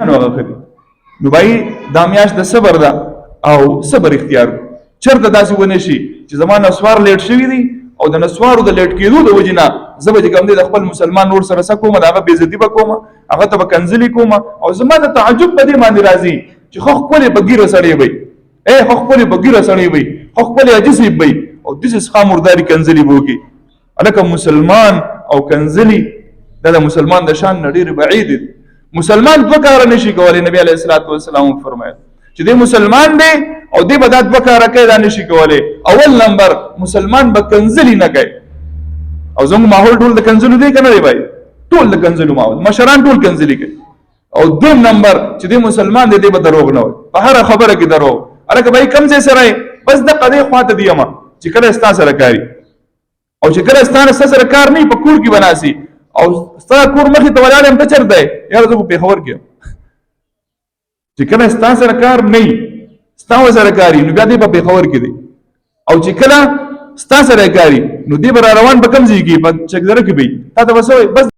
نو هغه خري نو بای دا میاشت د صبر ده او صبر اختیار چرته داسې ونه شي چې زما نسوار لیټ شوي دي او د نسوارو د لیټ کېدو د وجې نه زه به چې کوم دی د خپل مسلمان نور سره څه کوم د هغه بېعزتي به کوم هغه ته به کنځلې کوم او زما د تعجب په دې باندې راځي چې خو ښکلې په ګیره سړی وي خو ښکلې په ګیره سړی وي خو ښکلې عجیب وي او داسې څخه مرداري کنځلې به وکړي هلکه مسلمان او کنځلې دا د مسلمان د شان نه ډېرې بعید دي مسلمان دوه کاره نشي کولی نبي علیه الصلاة والسلام فرمایل چې دی مسلمان دی او دی به دا دوه کاره کوي دا نشي کولی اول نمبر مسلمان به کنځلې نه کوي او زموږ ماحول ټول د کنځلو دی که نه دی بھائی ټول د کنځلو ماحول مشران ټول کنځلې کوي او دویم نمبر چې دی مسلمان دی دی به دروغ نه وایي په هره خبره کې دروغ هلکه بھائی کوم ځای سره یې بس دقه دی خوا ته دی یم چې کله ستا سره کاري او چې کله ستا سره کار نه وي په کور کې به ناستي او ستا کور مخې ته ولاړ یم ته چېرته یې یاره زه په پېښور کې یم چې کله ستا سره کار نه وي ستا ورسره کار وي نو بیا دی په پېښور کې دی او چې کله ستا سره کار وي نو دی به را روان په کوم ځای کې په چکدره کې به وي تا ته به څه وایي بس